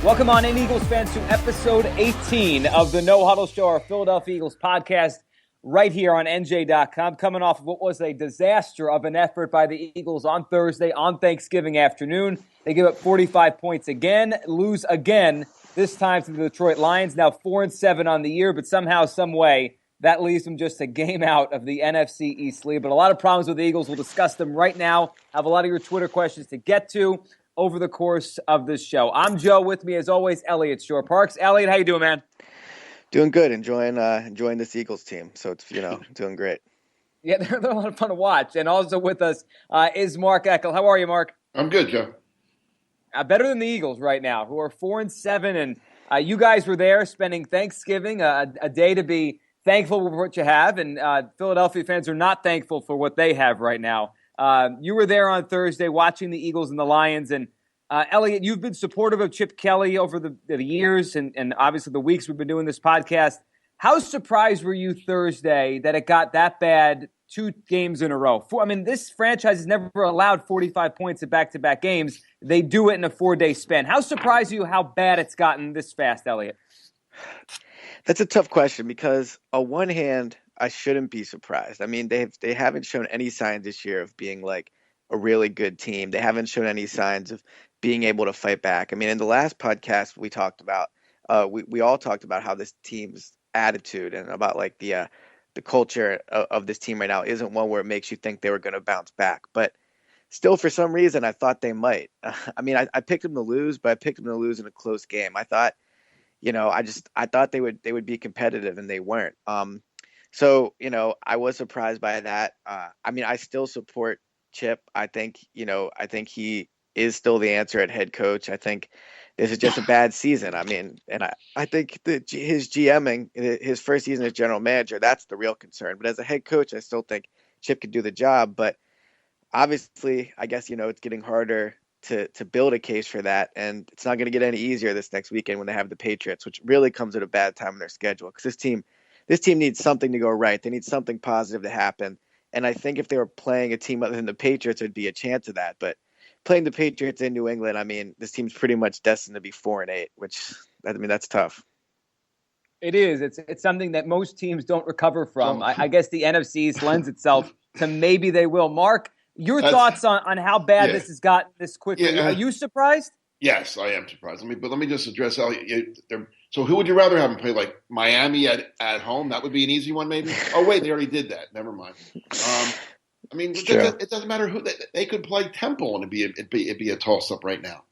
Welcome on in, Eagles fans, to episode 18 of the No Huddle Show, our Philadelphia Eagles podcast, right here on NJ.com. Coming off of what was a disaster of an effort by the Eagles on Thursday, on Thanksgiving afternoon. They give up 45 points again, lose again, this time to the Detroit Lions. Now 4-7 on the year, but somehow, some way, that leaves them just a game out of the NFC East lead. But a lot of problems with the Eagles. We'll discuss them right now. I have a lot of your Twitter questions to get to over the course of this show. I'm Joe. With me, as always, Elliot Shore Parks. Elliot, how you doing, man? Doing good. Enjoying this Eagles team. So it's doing great. Yeah, they're a lot of fun to watch. And also with us is Mark Eckel. How are you, Mark? I'm good, Joe. Better than the Eagles right now, who are 4-7, and you guys were there spending Thanksgiving, a day to be thankful for what you have, and Philadelphia fans are not thankful for what they have right now. You were there on Thursday watching the Eagles and the Lions, and Elliot, you've been supportive of Chip Kelly over the years and obviously the weeks we've been doing this podcast. How surprised were you Thursday that it got that bad 2 games in a row? This franchise has never allowed 45 points in back-to-back games. They do it in a 4-day span. How surprised are you how bad it's gotten this fast, Elliot? That's a tough question because on one hand, I shouldn't be surprised. I mean, they haven't shown any signs this year of being like a really good team. They haven't shown any signs of being able to fight back. I mean, in the last podcast we talked about, we all talked about how this team's attitude and about like the culture of this team right now isn't one where it makes you think they were going to bounce back. But still, for some reason, I thought they might. I picked them to lose, but I picked them to lose in a close game. I thought, I thought they would be competitive, and they weren't. So, I was surprised by that. I still support Chip. I think he is still the answer at head coach. I think this is just a bad season. I think that his GMing, his first season as general manager, that's the real concern. But as a head coach, I still think Chip could do the job. But obviously, I guess, it's getting harder to build a case for that. And it's not going to get any easier this next weekend when they have the Patriots, which really comes at a bad time in their schedule because this team needs something to go right. They need something positive to happen. And I think if they were playing a team other than the Patriots, there'd be a chance of that. But playing the Patriots in New England, this team's pretty much destined to be 4-8, which, that's tough. It is. It's something that most teams don't recover from. I guess the NFC East lends itself to maybe they will. Mark, your thoughts on how bad this has gotten this quickly. Yeah. Are you surprised? Yes, I am surprised. But let me just address Elliot. So who would you rather have them play, like Miami at home? That would be an easy one, maybe. Oh wait, they already did that. Never mind. It doesn't matter who they could play Temple, and it'd be a toss up right now.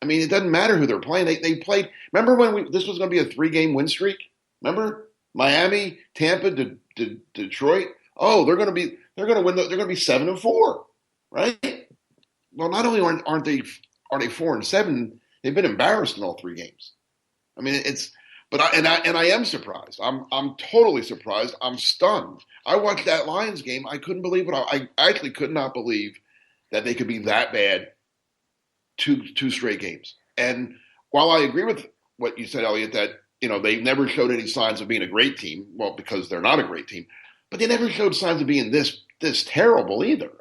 It doesn't matter who they're playing. They played. Remember when this was going to be a 3-game win streak? Remember Miami, Tampa, Detroit. Oh, they're going to win. They're going to be 7-4, right? Well, not only aren't they 4-7, they've been embarrassed in all 3 games. I am surprised. I'm totally surprised. I'm stunned. I watched that Lions game. I couldn't believe it. I actually could not believe that they could be that bad 2 straight games. And while I agree with what you said, Elliot, that they never showed any signs of being a great team. Well, because they're not a great team, but they never showed signs of being this terrible either.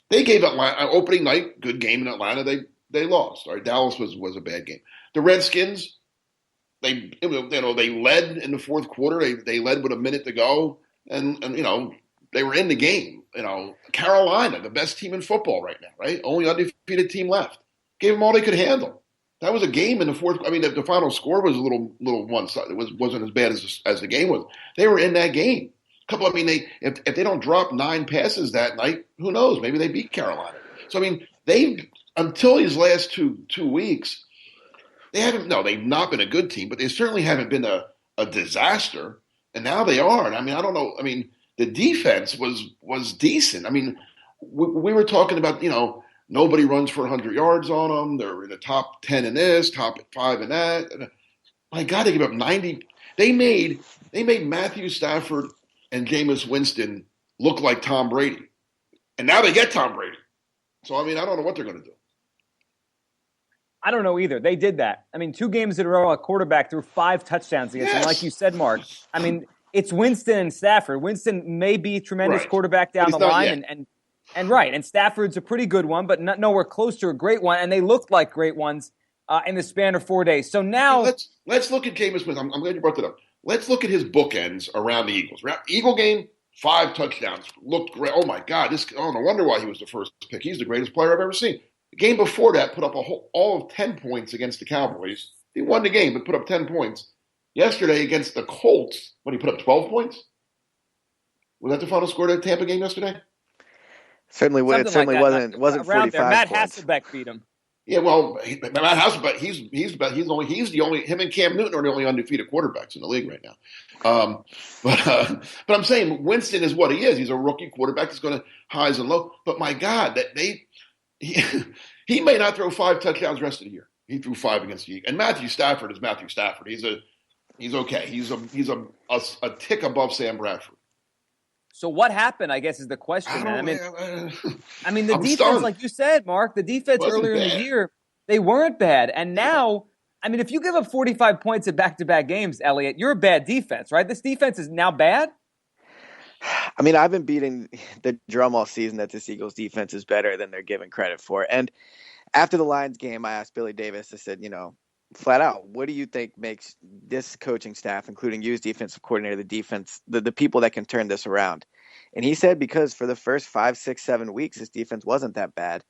They gave Atlanta opening night, good game in Atlanta. They lost. All right, Dallas was a bad game. The Redskins, they led in the fourth quarter. They led with a minute to go, and they were in the game. Carolina, the best team in football right now, right? Only undefeated team left. Gave them all they could handle. That was a game in the fourth. The final score was a little one-sided. It wasn't as bad as the game was. They were in that game. If they don't drop 9 passes that night, who knows? Maybe they beat Carolina. So they until these last two weeks, they've not been a good team, but they certainly haven't been a disaster. And now they are. And I don't know. The defense was decent. We were talking about nobody runs for 100 yards on them. They're in the top 10 in this, top 5 in that. And my God, they gave up 90. They made Matthew Stafford and Jameis Winston look like Tom Brady. And now they get Tom Brady. So, I don't know what they're going to do. I don't know either. They did that. 2 games in a row, a quarterback threw 5 touchdowns against them. Like you said, Mark, it's Winston and Stafford. Winston may be a tremendous quarterback down the line. And Stafford's a pretty good one, but nowhere close to a great one. And they looked like great ones in the span of 4 days. So now, Let's look at Jameis Winston. I'm glad you brought that up. Let's look at his bookends around the Eagles. Eagle game, 5 touchdowns, looked great. Oh my God, no wonder why he was the first pick. He's the greatest player I've ever seen. The game before that, put up all of 10 points against the Cowboys. He won the game, but put up 10 points. Yesterday against the Colts, he put up 12 points. Was that the final score of the Tampa game yesterday? Certainly, it certainly like wasn't around 45 there. Matt points. Hasselbeck beat him. Yeah, well, Matt Hasselbeck, him and Cam Newton are the only undefeated quarterbacks in the league right now. But I'm saying Winston is what he is. He's a rookie quarterback. He's going to highs and lows. But my God, he may not throw 5 touchdowns the rest of the year. He threw 5 against the Eagles. And Matthew Stafford is Matthew Stafford. He's okay. He's a tick above Sam Bradford. So what happened, I guess, is the question. I mean, the defense, stunned. like you said, Mark, the defense earlier in the year, they weren't bad. And now, I mean, if you give up 45 points in back-to-back games, Elliot, you're a bad defense, right? This defense is now bad? I mean, I've been beating the drum all season that this Eagles defense is better than they're given credit for. And after the Lions game, I asked Billy Davis, I said, flat out, what do you think makes this coaching staff, including you as defensive coordinator, the people that can turn this around? And he said, because for the first 5, 6, 7 weeks, this defense wasn't that bad.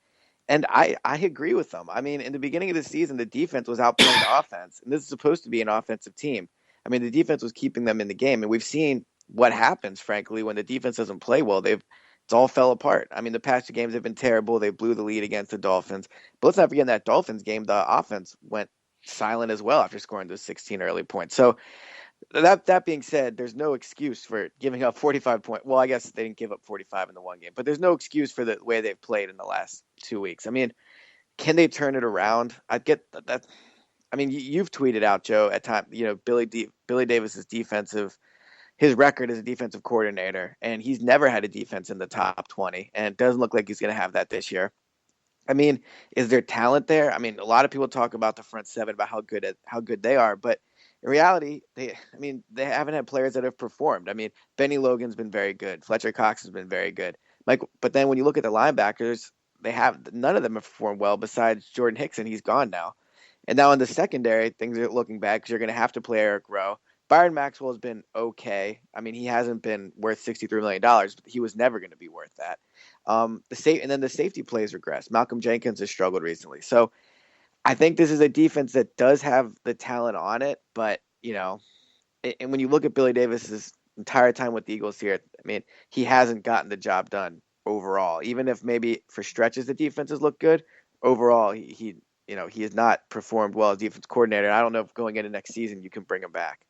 And I agree with them. I mean, in the beginning of the season, the defense was outplaying the offense. And this is supposed to be an offensive team. I mean, the defense was keeping them in the game. And we've seen what happens, frankly, when the defense doesn't play well. It's all fell apart. I mean, the past 2 games have been terrible. They blew the lead against the Dolphins. But let's not forget in that Dolphins game, the offense went silent as well after scoring those 16 early points. So that being said, there's no excuse for giving up 45 points. Well, I guess they didn't give up 45 in the one game, but there's no excuse for the way they've played in the last 2 weeks. I mean, can they turn it around? I get that. I mean, you've tweeted out, Joe, at times, Billy Davis's his record as a defensive coordinator, and he's never had a defense in the top 20, and it doesn't look like he's going to have that this year. I mean, is there talent there? I mean, a lot of people talk about the front seven, about how good they are, but in reality, they haven't had players that have performed. I mean, Benny Logan's been very good. Fletcher Cox has been very good. But then when you look at the linebackers, none of them have performed well besides Jordan Hickson. He's gone now. And now in the secondary, things are looking bad because you're going to have to play Eric Rowe. Byron Maxwell has been okay. I mean, he hasn't been worth $63 million, but he was never going to be worth that. And then the safety plays regress. Malcolm Jenkins has struggled recently. So I think this is a defense that does have the talent on it, but, and when you look at Billy Davis's entire time with the Eagles here, I mean, he hasn't gotten the job done overall. Even if maybe for stretches the defenses look good, overall he has not performed well as defense coordinator. And I don't know if going into next season you can bring him back.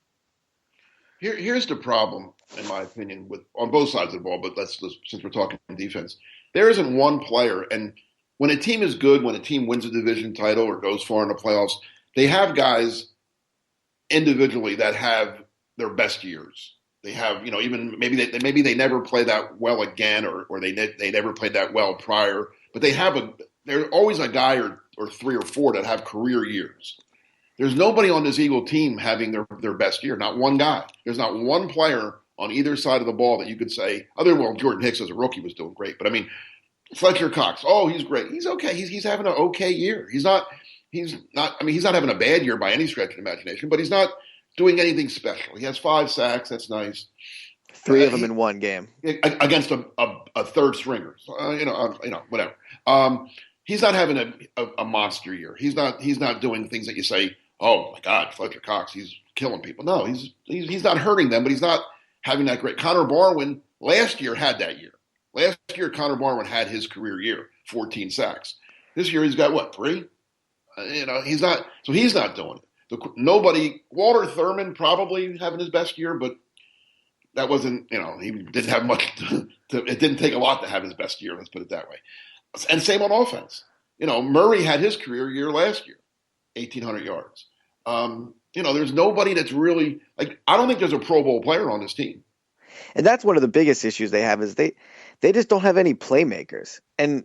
Here's the problem, in my opinion, on both sides of the ball. But since we're talking defense, there isn't one player. And when a team is good, when a team wins a division title or goes far in the playoffs, they have guys individually that have their best years. They have, even maybe they never play that well again, or they never played that well prior. But there's always a guy or 3 or 4 that have career years. There's nobody on this Eagle team having their best year. Not one guy. There's not one player on either side of the ball that you could say, Jordan Hicks as a rookie was doing great. But I mean, Fletcher Cox, he's great. He's okay. He's having an okay year. He's not having a bad year by any stretch of the imagination, but he's not doing anything special. He has 5 sacks. That's nice. 3 of them in one game against a third stringer. Whatever. He's not having a monster year. He's not doing things that you say, oh my God, Fletcher Cox, he's killing people. No, he's not hurting them, but he's not having that great. Connor Barwin last year had that year. Last year, Connor Barwin had his career year, 14 sacks. This year, he's got 3? He's not doing it. Walter Thurman probably having his best year, but that wasn't, he didn't have much. It didn't take a lot to have his best year. Let's put it that way. And same on offense. Murray had his career year last year, 1,800 yards. There's nobody that's really I don't think there's a Pro Bowl player on this team. And that's one of the biggest issues they have is they just don't have any playmakers. And,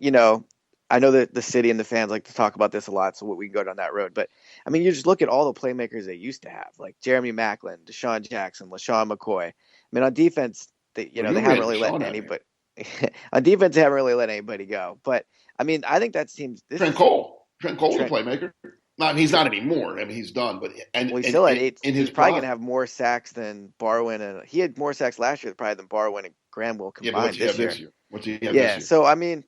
I know that the city and the fans like to talk about this a lot, so we can go down that road. But, I mean, you just look at all the playmakers they used to have, like Jeremy Maclin, Deshaun Jackson, LaShawn McCoy. I mean, on defense, they haven't really let anybody – on defense, they haven't really let anybody go. But, I mean, I think that seems – Trent Cole's a playmaker. He's not anymore. I mean, he's done. But Well, he's still at eight. in his He's probably going prime, to have more sacks than Barwin, and he had more sacks last year probably than Barwin and Granville yeah. But what's combined he have this this year. year? What's he have this Yeah. year? So I mean,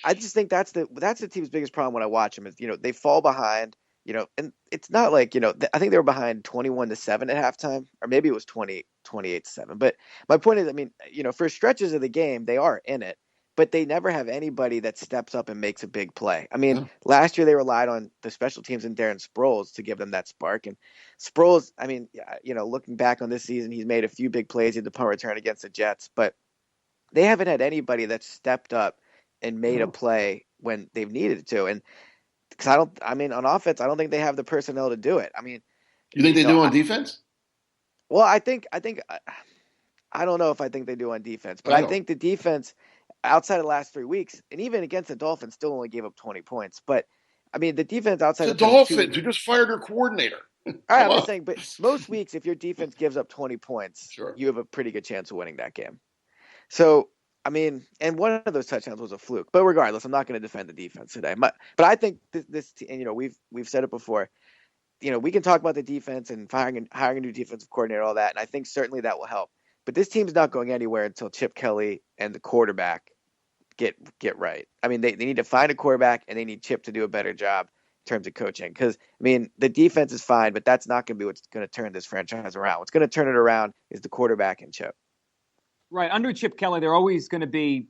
I just think that's the team's biggest problem when I watch them is they fall behind. And it's not like I think they were behind 21-7 at halftime, or maybe it was 28-7. But my point is, I mean, for stretches of the game they are in it, but they never have anybody that steps up and makes a big play. I mean, Yeah. last year they relied on the special teams and Darren Sproles to give them that spark. And Sproles, I mean, looking back on this season, he's made a few big plays in the punt return against the Jets, but they haven't had anybody that stepped up and made a No. play when they've needed to. And because on offense, I don't think they have the personnel to do it. I mean, You think they do on defense? well, I don't know if I think they do on defense, but I I don't. think the defense outside of the last 3 weeks, and even against the Dolphins, still only gave up 20 points. But I mean, the defense It's outside the the past 2 weeks. Dolphins who just fired their coordinator. All right, Come I'm just on. saying, but most weeks, if your defense gives up 20 points, Sure. you have a pretty good chance of winning that game. So, I mean, and one of those touchdowns was a fluke. But regardless, I'm not going to defend the defense today. But I think this and we've said it before. We can talk about the defense and hiring a new defensive coordinator, all that, and I think certainly that will help. But this team's not going anywhere until Chip Kelly and the quarterback get right. I mean, they need to find a quarterback, and they need Chip to do a better job in terms of coaching. Because I mean, the defense is fine, but that's not going to be what's going to turn this franchise around. What's going to turn it around is the quarterback and Chip. Right. Under Chip Kelly, they're always going to be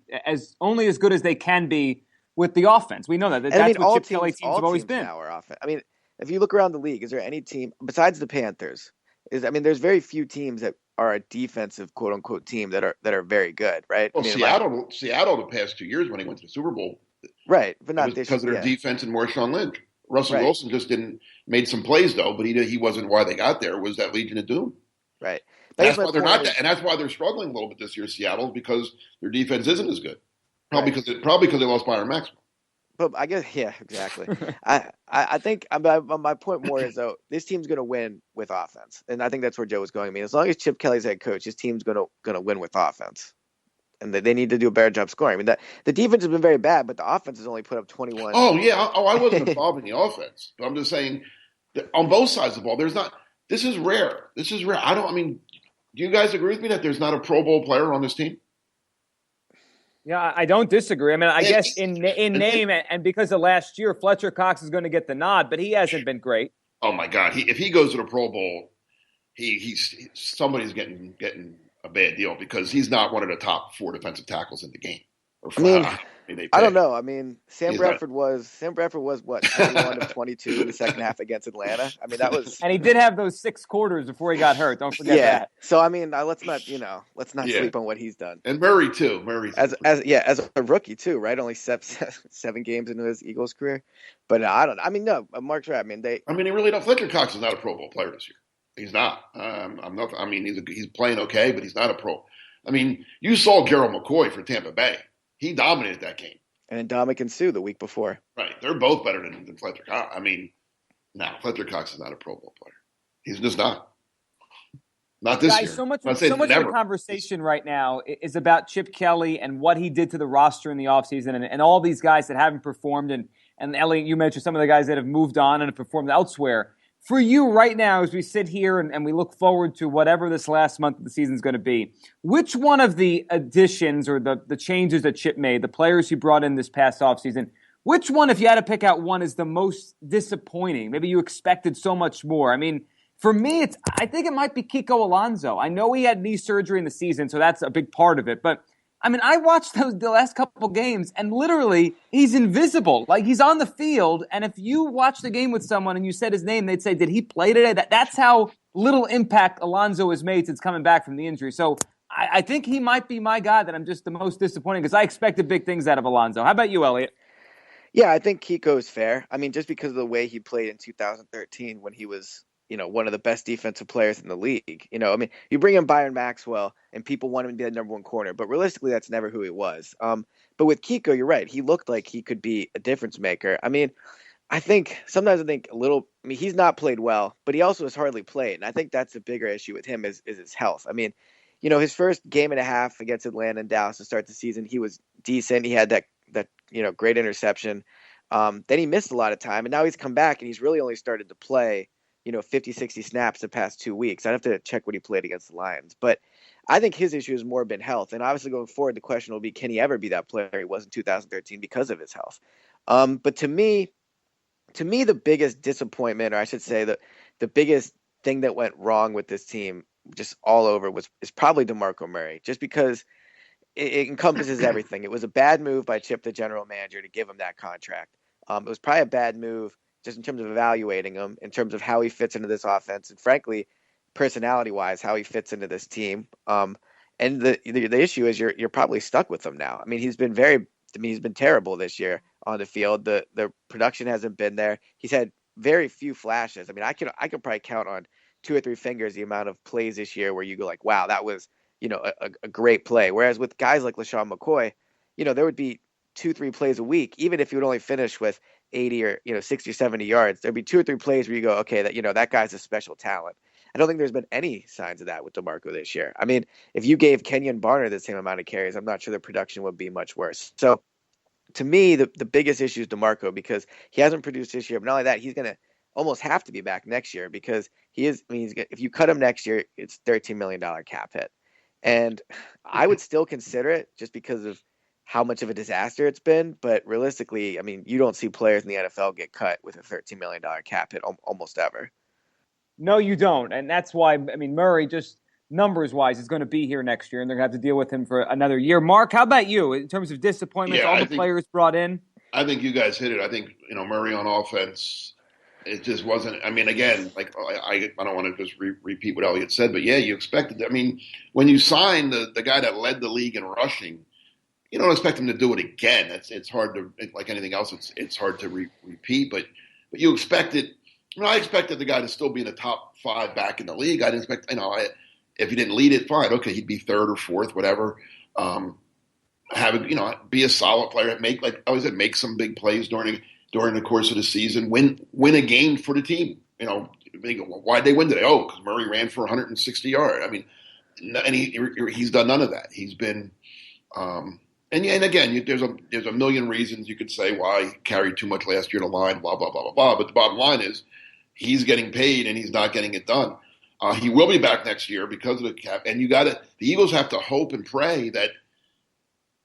only as good as they can be with the offense. We know that. And I mean, That's what Chip Kelly teams all have always teams been. now are offense. I mean, if you look around the league, is there any team besides the Panthers? There's very few teams that are a defensive quote unquote team that are very good, right? Well, I mean, Seattle, the past 2 years when he went to the Super Bowl, right, but it not was this. because of their Yeah, defense and Marshawn Lynch. Russell right, Wilson just didn't made some plays though, but he wasn't why they got there. Was that Legion of Doom? right. But I And guess that's my why they're point not that, is and that's why they're struggling a little bit this year, Seattle, because their defense isn't as good. right. Probably because they lost Byron Maxwell. But I guess yeah, exactly. I think my point more is though this team's going to win with offense, and I think that's where Joe was going. I mean, as long as Chip Kelly's head coach, his team's going to win with offense, and they need to do a better job scoring. I mean, the defense has been very bad, but the offense has only put up 21. Oh yeah, I wasn't involved in the offense, but I'm just saying that on both sides of the ball, there's not. This is rare. This is rare. I don't. I mean, do you guys agree with me that there's not a Pro Bowl player on this team? Yeah, I don't disagree. I mean, I And, guess in name and because of last year, Fletcher Cox is going to get the nod, but he hasn't been great. oh my God, if he goes to the Pro Bowl, somebody's getting a bad deal because he's not one of the top 4 defensive tackles in the game. Or I mean, they I don't pay. know. I mean, Sam He's not. Bradford was what 21 of 22 in the second half against Atlanta. I mean, that was And he did have those 6 quarters before he got hurt. Don't forget yeah. that. So I mean, let's not Yeah, sleep on what he's done. and Murray too. Murray's As a rookie too, right? Only 7 games into his Eagles career, but I don't. I mean, no, Mark's right. I mean, I mean, he really don't. Fletcher Cox is not a Pro Bowl player this year. He's not. I'm not. I mean, he's playing okay, but he's not a pro. I mean, you saw Gerald McCoy for Tampa Bay. He dominated that game. and Ndamukong Suh the week before. Right. They're both better than Fletcher Cox. I mean, no, Fletcher Cox is not a Pro Bowl player. He's just not. Not this Guys, year. so much I'm not of saying the never. conversation right now is about Chip Kelly and what he did to the roster in the offseason and all these guys that haven't performed. And Elliot, you mentioned some of the guys that have moved on and have performed elsewhere. For you right now, as we sit here and we look forward to whatever this last month of the season is going to be, which one of the additions or the changes that Chip made, the players he brought in this past offseason, which one, if you had to pick out one, is the most disappointing? Maybe you expected so much more. I mean, for me, I think it might be Kiko Alonso. I know he had knee surgery in the season, so that's a big part of it. But, I mean, I watched the last couple games, and literally, he's invisible. Like, he's on the field, and if you watch the game with someone and you said his name, they'd say, did he play today? That's how little impact Alonso has made since coming back from the injury. So I think he might be my guy that I'm just the most disappointing because I expected big things out of Alonso. How about you, Elliot? Yeah, I think Kiko's fair. I mean, just because of the way he played in 2013 when he was, one of the best defensive players in the league. I mean, you bring in Byron Maxwell and people want him to be the number one corner, but realistically, that's never who he was. But with Kiko, you're right. He looked like he could be a difference maker. I mean, sometimes I think a little. I mean, he's not played well, but he also has hardly played, and I think that's a bigger issue with him is his health. I mean, his first game and a half against Atlanta and Dallas to start the season, he was decent. He had that great interception. Then he missed a lot of time, and now he's come back and he's really only started to play, 50, 60 snaps the past 2 weeks. I'd have to check what he played against the Lions. But I think his issue has more been health. And obviously going forward, the question will be, can he ever be that player he was in 2013 because of his health? But to me, the biggest disappointment, or I should say the biggest thing that went wrong with this team just all over is probably DeMarco Murray, just because it encompasses everything. It was a bad move by Chip, the general manager, to give him that contract. It was probably a bad move just in terms of evaluating him, in terms of how he fits into this offense, and frankly, personality-wise, how he fits into this team. And the issue is you're probably stuck with him now. I mean, he's been terrible this year on the field. The production hasn't been there. He's had very few flashes. I mean, I could probably count on 2 or 3 fingers the amount of plays this year where you go like, wow, that was a great play. Whereas with guys like LaShawn McCoy, there would be 2-3 plays a week, even if you would only finish with 80 or 60 or 70 yards. There'd be 2 or 3 plays where you go, okay, that guy's a special talent. I don't think there's been any signs of that with DeMarco this year. I mean, if you gave Kenyon Barner the same amount of carries, I'm not sure the production would be much worse. So to me, the biggest issue is DeMarco, because he hasn't produced this year. But not only that, he's going to almost have to be back next year, because if you cut him next year, it's $13 million cap hit. And I would still consider it just because of how much of a disaster it's been. But realistically, I mean, you don't see players in the NFL get cut with a $13 million cap hit almost ever. No, you don't. And that's why, I mean, Murray, just numbers-wise, is going to be here next year, and they're going to have to deal with him for another year. Mark, how about you in terms of disappointments, all the players brought in? I think you guys hit it. I think, Murray on offense, it just wasn't. I mean, again, like I don't want to just repeat what Elliott said, but yeah, you expected. I mean, when you sign the guy that led the league in rushing, you don't expect him to do it again. It's hard to, like anything else. It's hard to repeat, but you expected. I expected the guy to still be in the top 5 back in the league. I didn't expect, if he didn't lead it, fine, okay, he'd be 3rd or 4th, whatever. Be a solid player. Like I always said, make some big plays during the course of the season. Win a game for the team. Why'd they win today? Oh, because Murray ran for 160 yards. I mean, and he's done none of that. He's been, and again, there's a million reasons you could say why he carried too much last year to line, blah blah blah blah blah. But the bottom line is, he's getting paid and he's not getting it done. He will be back next year because of the cap, and the Eagles have to hope and pray that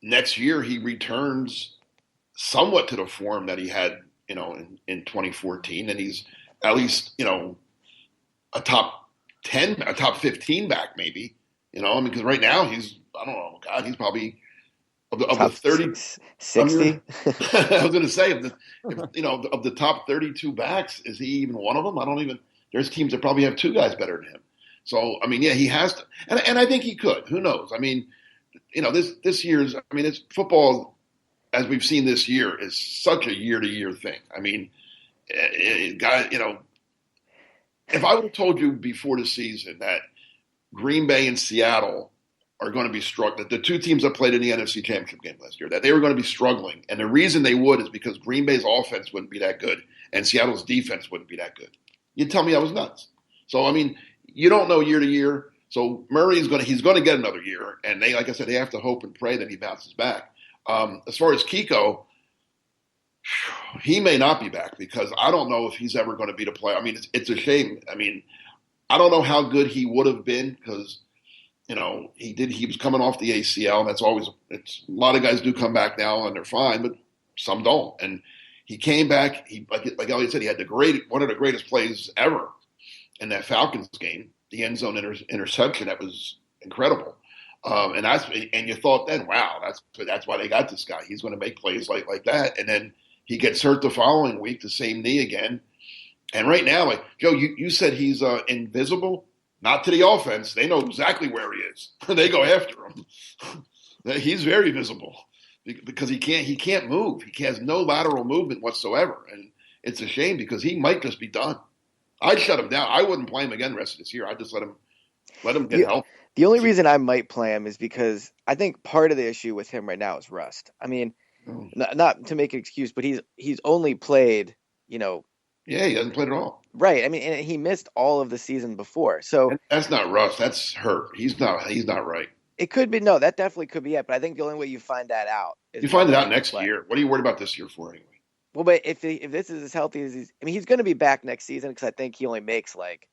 next year he returns somewhat to the form that he had, in 2014, and he's at least, a top 10, a top 15 back, maybe, because right now he's probably of the 30, 60. I was going to say, of the top 32 backs, is he even one of them? There's teams that probably have 2 guys better than him. So, I mean, yeah, he has to, and I think he could. Who knows? I mean, this year's, it's football, as we've seen this year, is such a year-to-year thing. I mean, if I would have told you before the season that Green Bay and Seattle are going to be struggling, the 2 teams that played in the NFC Championship game last year, that they were going to be struggling, and the reason they would is because Green Bay's offense wouldn't be that good and Seattle's defense wouldn't be that good, you'd tell me I was nuts. So, I mean, you don't know year to year. So Murray's going to get another year, and they, like I said, they have to hope and pray that he bounces back. As far as Kiko, he may not be back, because I don't know if he's ever going to be the player. I mean, it's a shame. I mean, I don't know how good he would have been, because he was coming off the ACL, and a lot of guys do come back now and they're fine, but some don't. And he came back. Like Elliott said, he had one of the greatest plays ever in that Falcons game, the end zone interception. That was incredible. And you thought then, wow, that's why they got this guy. He's going to make plays like that. And then he gets hurt the following week, the same knee again. And right now, like Joe, you said he's invisible. Not to the offense. They know exactly where he is. They go after him. He's very visible because he can't move. He has no lateral movement whatsoever. And it's a shame, because he might just be done. I'd shut him down. I wouldn't play him again the rest of this year. I'd just let him get help. The only reason I might play him is because I think part of the issue with him right now is rust. I mean, not to make an excuse, but he's only played, Yeah, he hasn't played at all. Right. I mean, and he missed all of the season before. So that's not rust. That's hurt. He's not right. It could be. No, that definitely could be it. But I think the only way you find that out is you find it out next year. What are you worried about this year for anyway? Well, but if this is as healthy as he's going to be back next season because I think he only makes like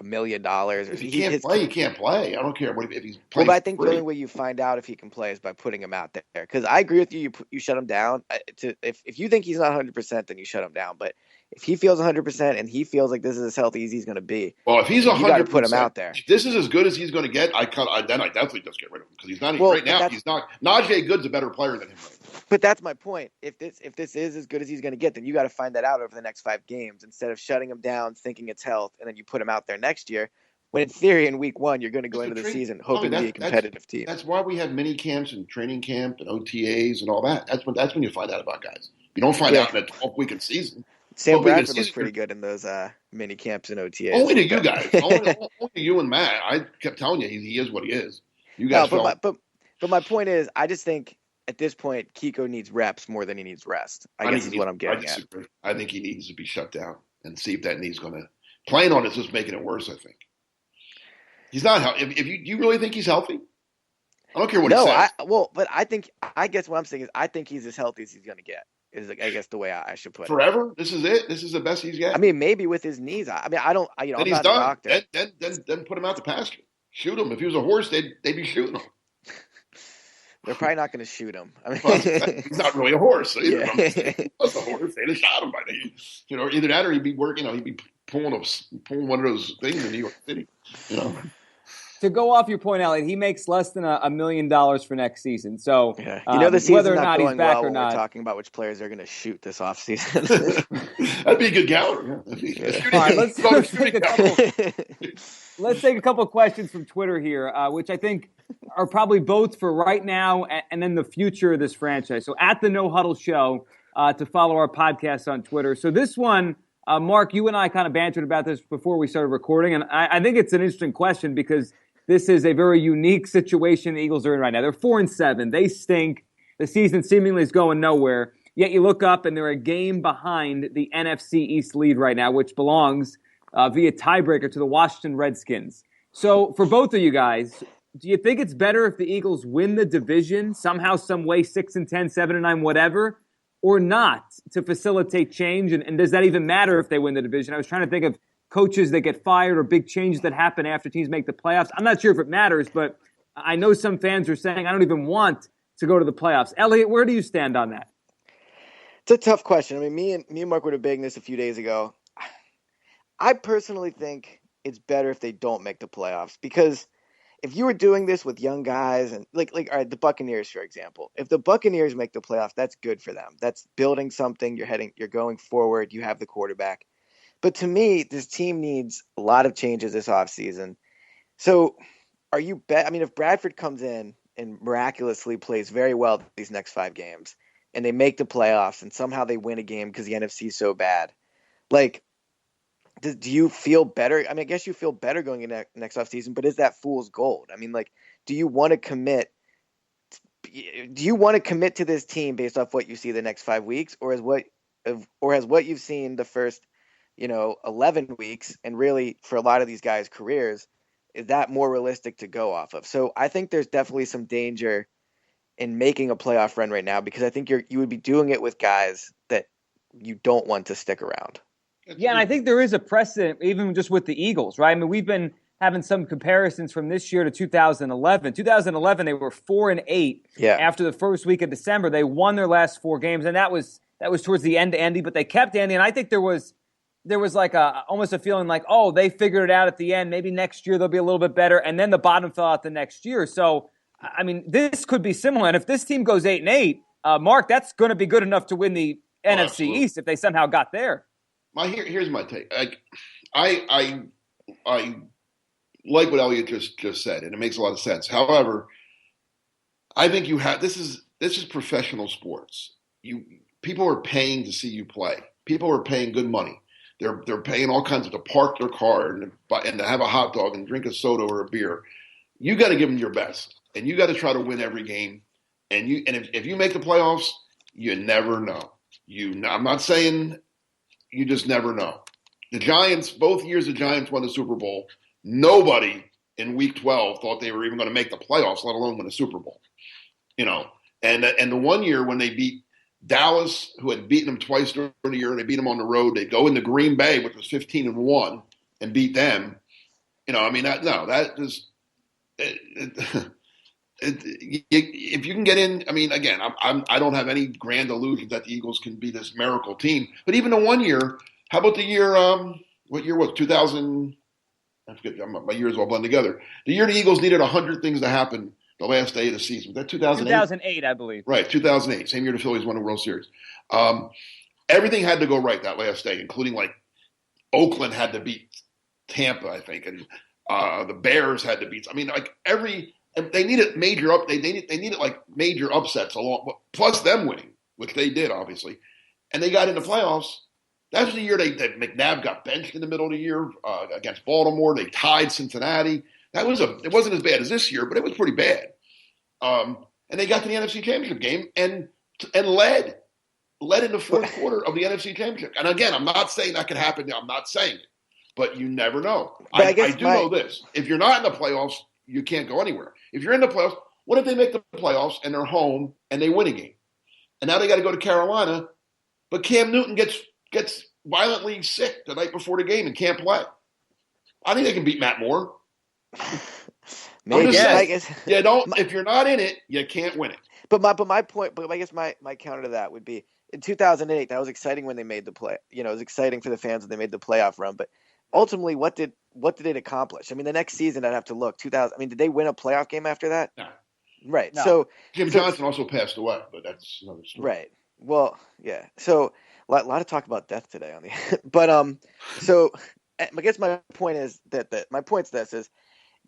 $1 million. If he can't play, he can't play. I don't care if he's Well, playing but I for think the only free. way you find out if he can play is by putting him out there. Because I agree with you. You shut him down. If you think he's not 100%, then you shut him down. But if he feels 100% and he feels like this is as healthy as he's going to be, Well, if he's then you got to put him 100%, out there. if this is as good as he's going to get, then I definitely just get rid of him because he's not Well, right now. He's not. Najee Good's a better player than him right now. But that's my point. If this is as good as he's going to get, then you got to find that out over the next 5 games instead of shutting him down, thinking it's health, and then you put him out there next year. When in theory, in week 1, you're going to go into the season hoping to be a competitive team. That's why we have mini camps and training camp and OTAs and all that. That's when you find out about guys. You don't find out in the 12th week of the season. Sam Bradford looks pretty good in those mini camps and OTAs. Only to you guys. only to you and Matt. I kept telling you he is what he is. You guys but my point is, I just think at this point, Kiko needs reps more than he needs rest. I guess is what I'm getting at. I think he needs to be shut down and see if that knee's going to. Playing on it's just making it worse, I think. He's not healthy. If you really think he's healthy? I don't care what he says. But I guess what I'm saying is I think he's as healthy as he's going to get. Is I guess the way I should put it. Forever? This is it? This is the best he's got? I mean, maybe with his knees. I mean, I don't. I'm not a doctor. Then put him out to pasture. Shoot him. If he was a horse, they'd be shooting him. They're probably not going to shoot him. I mean, he's not really a horse. Either. Yeah. If he was a horse, they'd have shot him by now. Either that or he'd be working. He'd be pulling one of those things in New York City. To go off your point, Elliot, he makes less than $1 million for next season. So the season's whether or not not going he's back well or not, we're talking about which players they're going to shoot this offseason. That'd be a good gallery. Yeah. All right, let's take a couple of questions from Twitter here, which I think are probably both for right now and then the future of this franchise. So at the No Huddle Show to follow our podcast on Twitter. So this one, Mark, you and I kind of bantered about this before we started recording, and I think it's an interesting question because this is a very unique situation the Eagles are in right now. They're 4-7. They stink. The season seemingly is going nowhere. Yet you look up and they're a game behind the NFC East lead right now, which belongs via tiebreaker to the Washington Redskins. So for both of you guys, do you think it's better if the Eagles win the division somehow, some way, 6-10, 7-9, whatever, or not to facilitate change? And does that even matter if they win the division? I was trying to think of coaches that get fired or big changes that happen after teams make the playoffs. I'm not sure if it matters, but I know some fans are saying I don't even want to go to the playoffs. Elliot, where do you stand on that? It's a tough question. I mean, me and Mark were debating this a few days ago. I personally think it's better if they don't make the playoffs because if you were doing this with young guys and like all right, the Buccaneers, for example, if the Buccaneers make the playoffs, that's good for them. That's building something. You're going forward. You have the quarterback. But to me, this team needs a lot of changes this offseason. So are you bet? I mean, if Bradford comes in and miraculously plays very well these next 5 games and they make the playoffs and somehow they win a game because the NFC is so bad, like, do you feel better? I mean, I guess you feel better going into next offseason, but is that fool's gold? I mean, like, do you want to commit to this team based off what you see the next 5 weeks, or has what you've seen the first 11 weeks, and really for a lot of these guys' careers, is that more realistic to go off of? So I think there's definitely some danger in making a playoff run right now because I think you would be doing it with guys that you don't want to stick around. Yeah, and I think there is a precedent even just with the Eagles, right? I mean, we've been having some comparisons from this year to 2011. 2011, they were 4-8 after the first week of December. They won their last 4 games, and that was towards the end to Andy, but they kept Andy, and I think there was like almost a feeling like, oh, they figured it out at the end. Maybe next year they'll be a little bit better. And then the bottom fell out the next year. So, I mean, this could be similar. And if this team goes 8-8, Mark, that's going to be good enough to win the NFC absolutely. East if they somehow got there. Here's my take. I like what Elliot just said, and it makes a lot of sense. However, I think this is professional sports. People are paying to see you play. People are paying good money. They're paying all kinds to park their car and to have a hot dog and drink a soda or a beer. You got to give them your best, and you got to try to win every game. And if you make the playoffs, you never know. I'm not saying you just never know. The Giants, both years the Giants won the Super Bowl, nobody in Week 12 thought they were even going to make the playoffs, let alone win a Super Bowl. And the one year when they beat Dallas, who had beaten them twice during the year, and they beat them on the road. They go into Green Bay, which was 15-1, and beat them. I mean, that is. If you can get in, I mean, again, I don't have any grand illusions that the Eagles can be this miracle team. But even the one year, how about the year? What year was 2000? I forget. My years all blend together. The year the Eagles needed 100 things to happen the last day of the season. Was that 2008? 2008, I believe. Right, 2008. Same year the Phillies won the World Series. Everything had to go right that last day, including like Oakland had to beat Tampa, I think, and the Bears had to beat. I mean, like they needed major They needed like major upsets along, plus them winning, which they did obviously, and they got into playoffs. That was the year that McNabb got benched in the middle of the year against Baltimore. They tied Cincinnati. It wasn't as bad as this year, but it was pretty bad. And they got to the NFC Championship game and led in the fourth quarter of the NFC Championship. And again, I'm not saying that could happen. I'm not saying it, but you never know. I do know this: if you're not in the playoffs, you can't go anywhere. If you're in the playoffs, what if they make the playoffs and they're home and they win a game, and now they got to go to Carolina, but Cam Newton gets violently sick the night before the game and can't play? I think they can beat Matt Moore. Maybe. I guess. If you're not in it, you can't win it. But my point. But I guess my counter to that would be in 2008. That was exciting when they made the play. It was exciting for the fans when they made the playoff run. But ultimately, what did it accomplish? I mean, the next season I'd have to look. 2000. I mean, did they win a playoff game after that? No. Right. No. So Jim Johnson also passed away, but that's another story. Right. Well, yeah. So a lot of talk about death today on the. But so I guess my point is that my point to this is.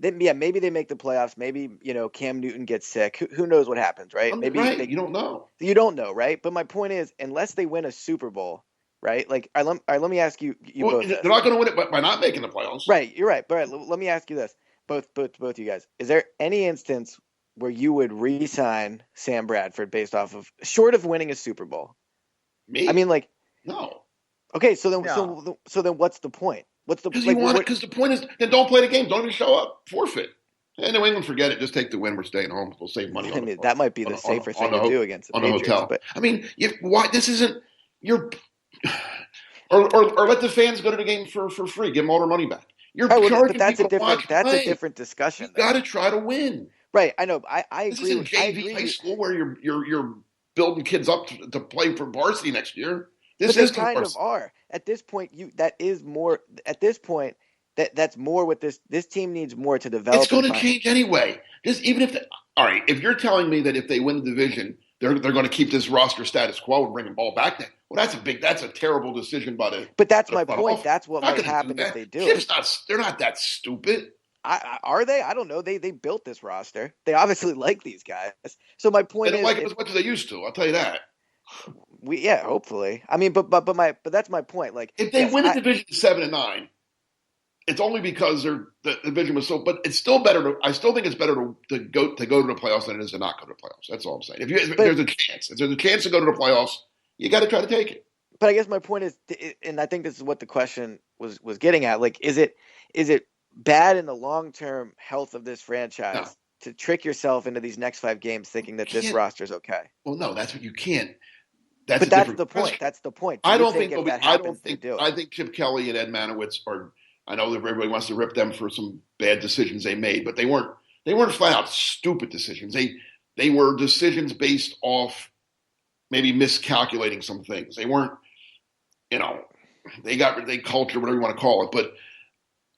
Maybe they make the playoffs. Maybe Cam Newton gets sick. Who knows what happens, right? Maybe you don't know. You don't know, right? But my point is, unless they win a Super Bowl, right? Like, let me ask you both. They're not going to win it by not making the playoffs, right? You're right. But let me ask you this: both you guys, is there any instance where you would re-sign Sam Bradford based off of short of winning a Super Bowl? Me? I mean, like, no. Okay, so then what's the point? What's the because Because the point is, then don't play the game. Don't even show up. Forfeit. And New England, forget it. Just take the win. We're staying home. We'll save money. That might be the safer thing to do against the Patriots. Hotel. But I mean, this isn't your, or let the fans go to the game for free. Give them all their money back. But that's a different discussion. You got to try to win. Right. I know. I agree. This isn't JV high school where you're building kids up to play for varsity next year. This is kind of are at this point. That is more at this point. That's more what this team needs more to develop. It's going to change anyway. All right, if you're telling me that if they win the division, they're going to keep this roster status quo and bring the ball back then. Well, that's a terrible decision by the. But that's my point. That's what might happen if they do it. They're not that stupid. Are they? I don't know. They built this roster. They obviously like these guys. So my point is, they don't like them as much as they used to. I'll tell you that. Hopefully. I mean, but that's my point. Like, if they win the division 7-9, it's only because the division was so. But it's still better. I still think it's better to go to the playoffs than it is to not go to the playoffs. That's all I'm saying. If there's a chance to go to the playoffs, you got to try to take it. But I guess my point is, and I think this is what the question was getting at. Like, is it bad in the long-term health of this franchise to trick yourself into these next 5 games thinking that this roster is okay? Well, no, that's what you can't. That's the point. That's the point. I think Chip Kelly and Ed Manowitz are. I know that everybody wants to rip them for some bad decisions they made, but they weren't flat out stupid decisions. They were decisions based off maybe miscalculating some things. They weren't, they culture, whatever you want to call it. But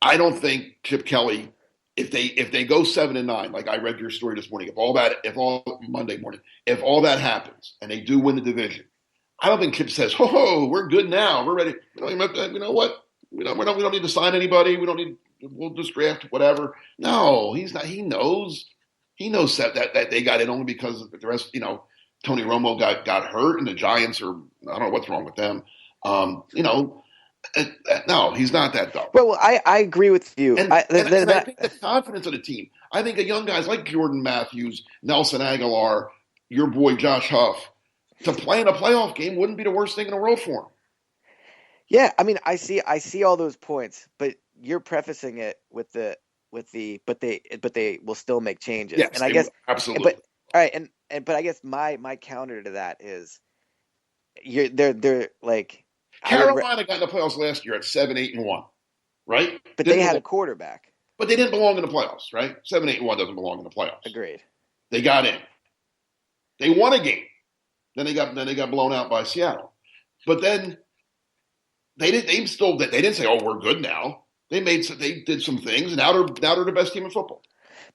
I don't think Chip Kelly, if they go 7-9, like I read your story this morning, Monday morning, if all that happens and they do win the division, I don't think Chip says, "Oh, we're good now. We're ready. We don't even have to, you know what? We don't need to sign anybody. We'll just draft whatever." No, he's not. He knows that they got in only because the rest, Tony Romo got hurt and the Giants are, I don't know what's wrong with them. No, he's not that dumb. Well, I agree with you. And I think the confidence of the team. I think young guys like Jordan Matthews, Nelson Aguilar, your boy Josh Huff, to play in a playoff game wouldn't be the worst thing in the world for him. Yeah, I mean, I see all those points, but you're prefacing it with the but they will still make changes. Yes, and I guess absolutely. But all right, but I guess my counter to that is they're like I would, Carolina got in the playoffs last year at 7-8-1, right? but they Didn't had a belong, quarterback. but they didn't belong in the playoffs, right? 7-8-1 doesn't belong in the playoffs. Agreed. They got in. They won a game. Then they got blown out by Seattle. But then they didn't say, oh, we're good now. They did some things, and now they're the best team in football.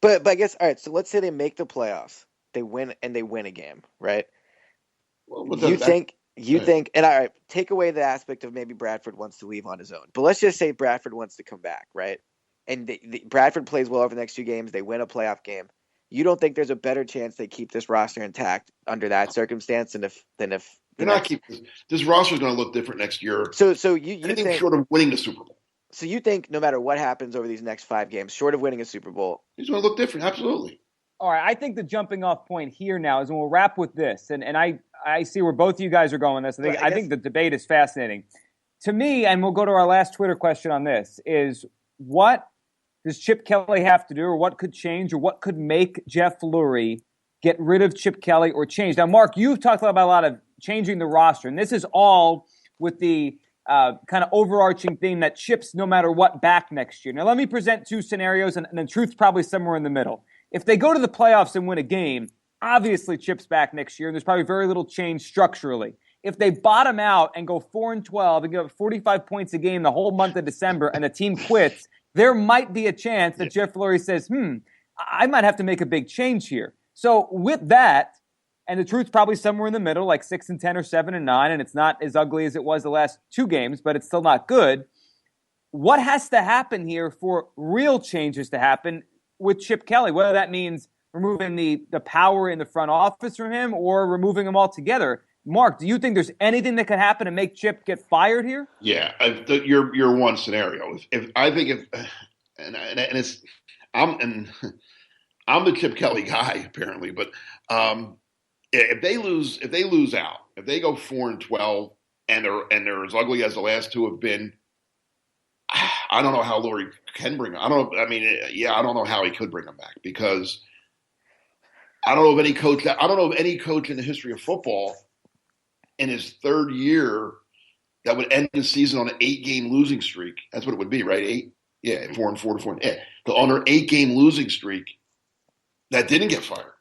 But I guess all right. So let's say they make the playoffs, they win a game, right? Well, You think, and all right, take away the aspect of maybe Bradford wants to leave on his own, but let's just say Bradford wants to come back, right? And Bradford plays well over the next 2 games. They win a playoff game. You don't think there's a better chance they keep this roster intact under that circumstance than if they're not keeping this roster is going to look different next year. So you Anything think short of winning the Super Bowl. so you think no matter what happens over these next 5 games, short of winning a Super Bowl, He's going to look different. Absolutely. All right, I think the jumping off point here now is, and we'll wrap with this, and I see where both of you guys are going with this. I think the debate is fascinating. To me, and we'll go to our last Twitter question on this, is what does Chip Kelly have to do, or what could change, or what could make Jeff Lurie get rid of Chip Kelly or change? Now, Mark, you've talked about a lot of changing the roster, and this is all with the kind of overarching theme that Chip's no matter what back next year. Now, let me present 2 scenarios, and the truth's probably somewhere in the middle. If they go to the playoffs and win a game, obviously Chip's back next year, and there's probably very little change structurally. If they bottom out and go 4-12 and give up 45 points a game the whole month of December and the team quits, there might be a chance that Jeff Lurie says, I might have to make a big change here. So with that, and the truth's probably somewhere in the middle, like 6-10 or 7-9, and it's not as ugly as it was the last 2 games, but it's still not good. What has to happen here for real changes to happen with Chip Kelly, whether that means removing the power in the front office from him or removing him altogether? Mark, do you think there's anything that could happen to make Chip get fired here? Yeah, your one scenario. If I think it's I'm the Chip Kelly guy apparently, but if they lose out, if they go 4-12 and they're as ugly as the last 2 have been, I don't know how Lurie can bring them. I don't know how he could bring them back, because I don't know of any coach in the history of football in his 3rd year that would end the season on an 8-game losing streak. That's what it would be, right? 8, yeah, 4-4 to 4. Yeah, on an 8-game losing streak that didn't get fired.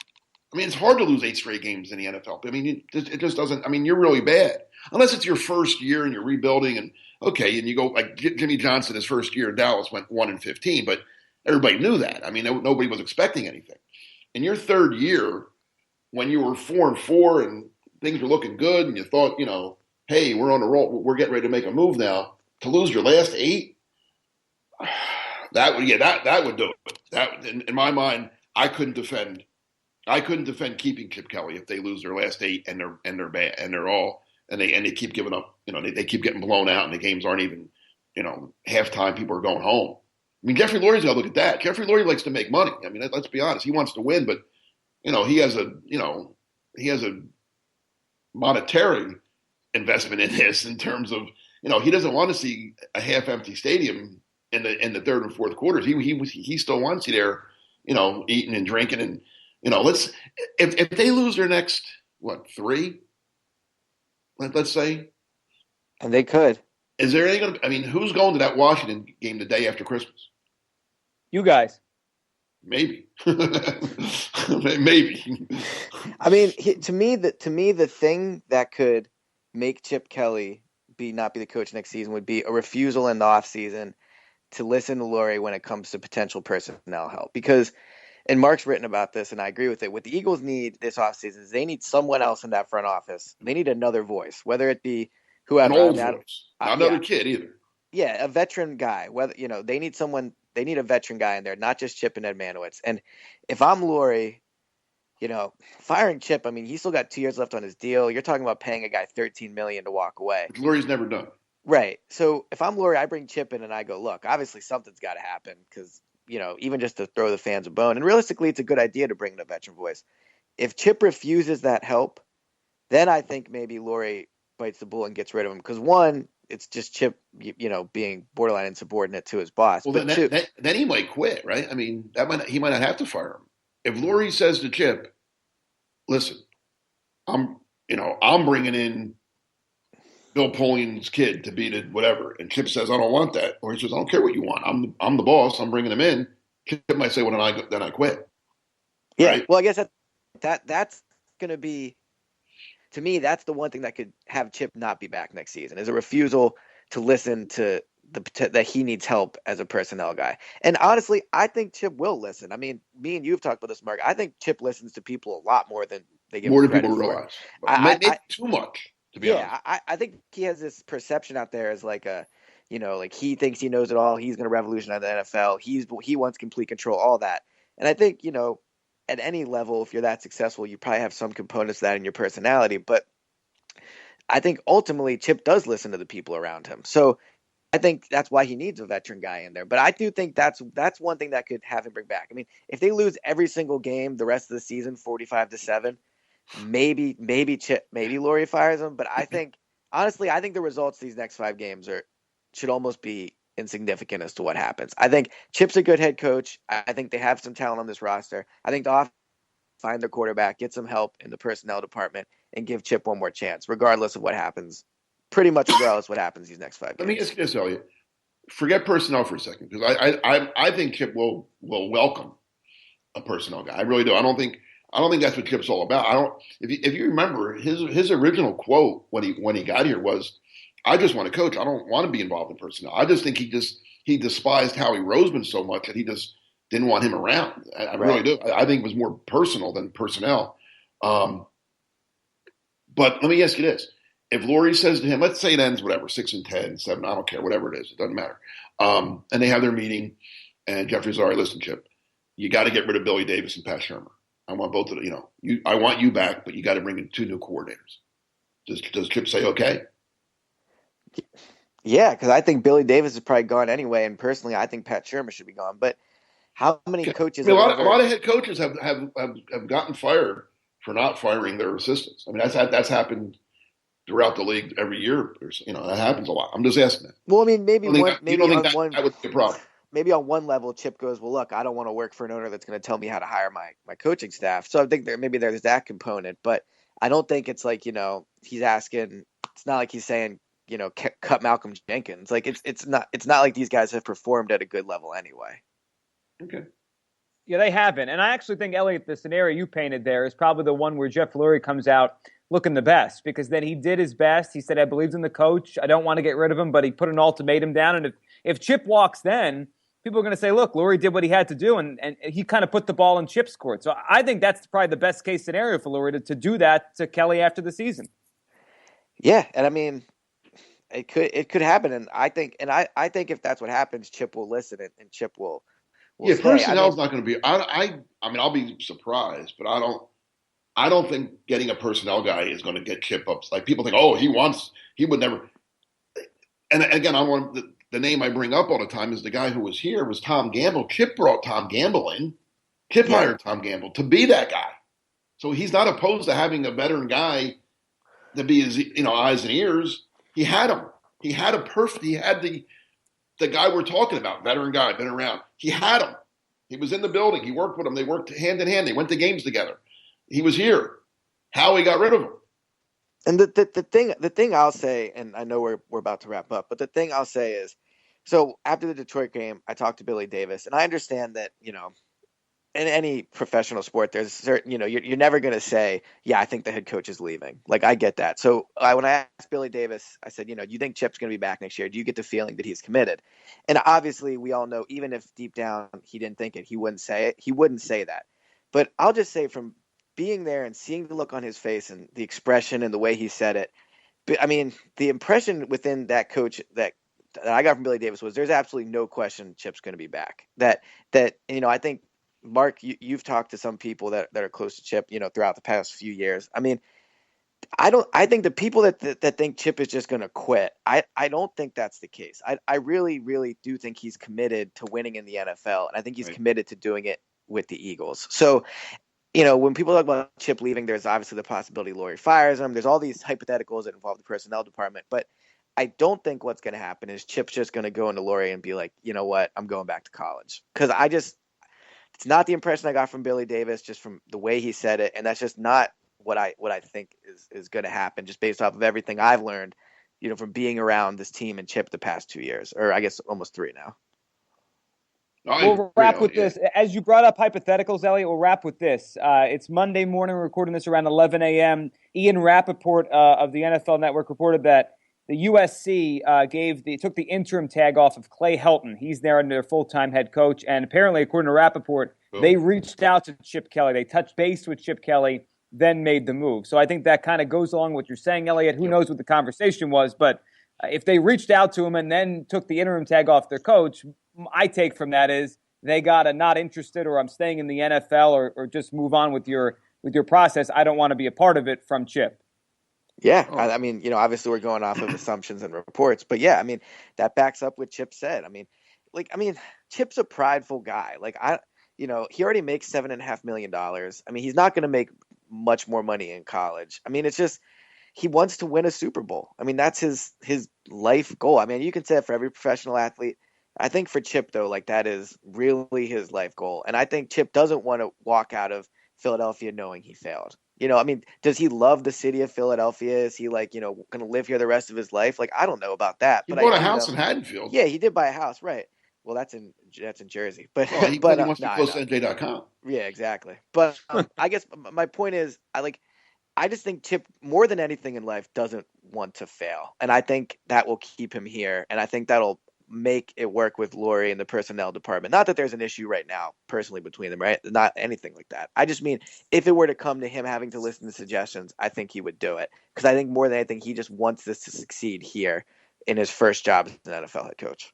I mean, it's hard to lose 8 straight games in the NFL. I mean, it just doesn't. I mean, you're really bad unless it's your first year and you're rebuilding and you go like Jimmy Johnson. His first year in Dallas went 1-15, but everybody knew that. I mean, nobody was expecting anything. In your 3rd year, when you were 4-4 and things were looking good, and you thought, hey, we're on the roll, we're getting ready to make a move now, to lose your last 8, that would do it. That in my mind, I couldn't defend keeping Chip Kelly if they lose their last 8 and they're bad and they keep giving up. They keep getting blown out and the games aren't even halftime. People are going home. I mean, Jeffrey Lurie's got to look at that. Jeffrey Lurie likes to make money. I mean, let's be honest. He wants to win, but he has a monetary investment in this in terms of he doesn't want to see a half-empty stadium in the 3rd and 4th quarters. He still wants you there, eating and drinking and. If they lose their next 3, let's say, and they could. Is there any? I mean, who's going to that Washington game the day after Christmas? You guys. Maybe. Maybe. I mean, to me, the thing that could make Chip Kelly not be the coach next season would be a refusal in the offseason to listen to Lurie when it comes to potential personnel help, because. And Mark's written about this, and I agree with it. What the Eagles need this offseason is they need someone else in that front office. They need another voice, whether it be whoever. An old voice. Not another kid either. Yeah, a veteran guy. Whether they need someone. They need a veteran guy in there, not just Chip and Ed Manowitz. And if I'm Lurie, firing Chip, I mean, he's still got 2 years left on his deal. You're talking about paying a guy $13 million to walk away. Which Lurie's never done. Right. So if I'm Lurie, I bring Chip in and I go, look, obviously something's got to happen because. Even just to throw the fans a bone. And realistically, it's a good idea to bring in a veteran voice. If Chip refuses that help, then I think maybe Lurie bites the bullet and gets rid of him. Because one, it's just Chip, being borderline insubordinate to his boss. Well, but then he might quit, right? I mean, he might not have to fire him. If Lurie says to Chip, listen, I'm bringing in Bill Polian's kid to be the whatever, and Chip says, "I don't want that," or he says, "I don't care what you want. I'm the boss. I'm bringing him in." Chip might say, "Well, then I quit." Yeah. Right? Well, I guess that's going to be, to me, that's the one thing that could have Chip not be back next season, is a refusal to listen to that he needs help as a personnel guy. And honestly, I think Chip will listen. I mean, me and you've talked about this, Mark. I think Chip listens to people a lot more than they give More him than people credit for. realize, but I, maybe too much, to be honest. yeah, I think he has this perception out there as like a, like he thinks he knows it all. He's going to revolutionize the NFL. He wants complete control, all that. And I think, at any level, if you're that successful, you probably have some components of that in your personality. But I think ultimately Chip does listen to the people around him. So I think that's why he needs a veteran guy in there. But I do think that's one thing that could have him bring back. I mean, if they lose every single game the rest of the season, 45-7, maybe Chip, maybe Laurie fires him. But I think, honestly, I think the results of these next 5 games should almost be insignificant as to what happens. I think Chip's a good head coach. I think they have some talent on this roster. I think the offense find their quarterback, get some help in the personnel department, and give Chip one more chance, regardless of what happens. Pretty much regardless of what happens these next 5 Let me games. ask you this, Elliot. Forget personnel for a second, because I think Chip will welcome a personnel guy. I really do. I don't think that's what Chip's all about. I don't. If you remember, his original quote when he got here was, "I just want to coach. I don't want to be involved in personnel." I just think he despised Howie Roseman so much that he just didn't want him around. I really do. I think it was more personal than personnel. But let me ask you this: if Laurie says to him, let's say it ends whatever 6-10, 7, I don't care, whatever it is, it doesn't matter, and they have their meeting, and Jeffrey's all right. Listen, Chip, you got to get rid of Billy Davis and Pat Shermer. I want both of them. I want you back, but you got to bring in 2 new coordinators. Does Chip say okay? Yeah, because I think Billy Davis is probably gone anyway, and personally, I think Pat Shermer should be gone. But how many Okay. coaches I mean, have a ever? lot of head coaches have gotten fired for not firing their assistants. I mean, that's happened throughout the league every year. That happens a lot. I'm just asking that. Well, I mean, You don't think that would be a problem? maybe on one level, Chip goes, well, look, I don't want to work for an owner that's going to tell me how to hire my coaching staff. So I think there's that component, but I don't think it's like, he's asking, it's not like he's saying, cut Malcolm Jenkins. Like it's not like these guys have performed at a good level anyway. Okay. Yeah, they haven't. And I actually think, Elliot, the scenario you painted there is probably the one where Jeff Lurie comes out looking the best, because then he did his best. He said, I believe in the coach. I don't want to get rid of him, but he put an ultimatum down. And if Chip walks, then people are going to say, look, Lurie did what he had to do, and he kind of put the ball in Chip's court. So I think that's probably the best case scenario for Lurie to do that to Kelly after the season. Yeah, and I mean, it could happen, and I think if that's what happens, Chip will listen, and Chip will Yeah, stay. personnel's not going to be. I mean, I'll be surprised, but I don't think getting a personnel guy is going to get Chip up. Like people think, oh, he would never. And again, the name I bring up all the time is the guy who was here was Tom Gamble. Chip brought Tom Gamble in. Chip hired Tom Gamble to be that guy. So he's not opposed to having a veteran guy to be his, eyes and ears. He had him. He had the guy we're talking about, veteran guy, been around. He had him. He was in the building. He worked with him. They worked hand in hand. They went to games together. He was here. Howie got rid of him. And the thing I'll say, and I know we're about to wrap up, but the thing I'll say is, so after the Detroit game, I talked to Billy Davis, and I understand that, in any professional sport, there's certain, you're never going to say, yeah, I think the head coach is leaving. Like, I get that. So when I asked Billy Davis, I said, do you think Chip's going to be back next year? Do you get the feeling that he's committed? And obviously we all know, even if deep down he didn't think it, he wouldn't say it. He wouldn't say that. But I'll just say, from being there and seeing the look on his face and the expression and the way he said it, I mean, the impression within that coach that I got from Billy Davis was, there's absolutely no question Chip's going to be back. That I think, Mark, you've talked to some people that are close to Chip, throughout the past few years. I mean, I think the people that think Chip is just going to quit, I don't think that's the case. I really, really do think he's committed to winning in the NFL, and I think he's committed to doing it with the Eagles. So, when people talk about Chip leaving, there's obviously the possibility Laurie fires him. There's all these hypotheticals that involve the personnel department, but I don't think what's going to happen is Chip's just going to go into Laurie and be like, you know what, I'm going back to college. Because it's not the impression I got from Billy Davis, just from the way he said it, and that's just not what I think is going to happen, just based off of everything I've learned from being around this team and Chip the past 2 years, or I guess almost 3 now. We'll wrap with this. As you brought up hypotheticals, Elliot, we'll wrap with this. It's Monday morning. We're recording this around 11 a.m. Ian Rappaport of the NFL Network reported that the USC took the interim tag off of Clay Helton. He's there under their full-time head coach. And apparently, according to Rappaport, they reached out to Chip Kelly. They touched base with Chip Kelly, then made the move. So I think that kind of goes along with what you're saying, Elliot. Who knows what the conversation was, but if they reached out to him and then took the interim tag off their coach, I take from that is they got a not interested, or I'm staying in the NFL, or just move on with your process. I don't want to be a part of it from Chip. Yeah, I mean, obviously we're going off of assumptions and reports, but yeah, I mean, that backs up what Chip said. I mean, Chip's a prideful guy. He already makes $7.5 million. I mean, he's not going to make much more money in college. I mean, it's just, he wants to win a Super Bowl. I mean, that's his life goal. I mean, you can say it for every professional athlete. I think for Chip, though, that is really his life goal. And I think Chip doesn't want to walk out of Philadelphia knowing he failed. I mean, does he love the city of Philadelphia? Is he going to live here the rest of his life? I don't know about that. He bought a house in Haddonfield. Yeah, he did buy a house, right? Well, that's in Jersey, but he wants to be close to NJ.com. Yeah, exactly. But I guess my point is, I just think Chip, more than anything in life, doesn't want to fail, and I think that will keep him here, and I think that'll make it work with Lori and the personnel department. Not that there's an issue right now personally between them, right? Not anything like that. I just mean, if it were to come to him having to listen to suggestions, I think he would do it, because I think more than anything, he just wants this to succeed here in his first job as an NFL head coach.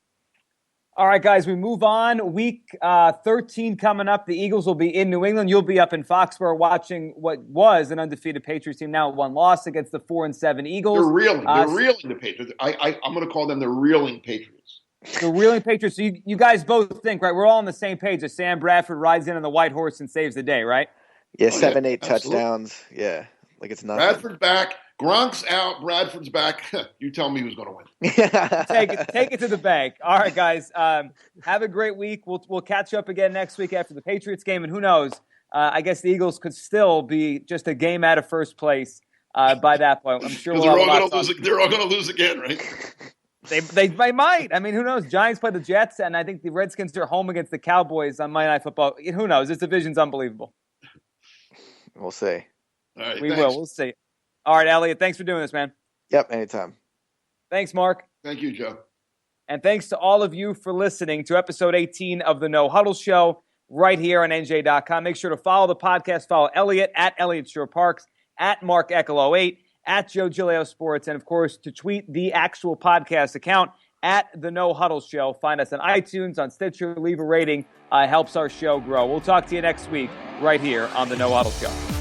All right, guys, we move on. Week 13 coming up. The Eagles will be in New England. You'll be up in Foxborough watching what was an undefeated Patriots team, now 1 loss against the 4-7 Eagles. They're reeling. They're reeling the Patriots. I'm going to call them the reeling Patriots. The reeling Patriots. So you guys both think, right? We're all on the same page that Sam Bradford rides in on the white horse and saves the day, right? Yeah, 7-8 touchdowns. Yeah, it's nothing. Bradford's back. Gronk's out. Bradford's back. You tell me who's going to win. Take it to the bank. All right, guys. Have a great week. We'll catch up again next week after the Patriots game, and who knows? I guess the Eagles could still be just a game out of first place by that point. I'm sure they're all going to lose again, right? They might. I mean, who knows? Giants play the Jets, and I think the Redskins are home against the Cowboys on Monday Night Football. Who knows? This division's unbelievable. We'll see. All right, we will. We'll see. All right, Elliot, thanks for doing this, man. Yep, anytime. Thanks, Mark. Thank you, Joe. And thanks to all of you for listening to episode 18 of the No Huddle Show right here on NJ.com. Make sure to follow the podcast. Follow Elliot at Elliot Shore Parks, at Mark Eckel 08, at Joe Giglio Sports, and, of course, to tweet the actual podcast account at the No Huddle Show. Find us on iTunes, on Stitcher. Leave a rating. Helps our show grow. We'll talk to you next week right here on the No Huddle Show.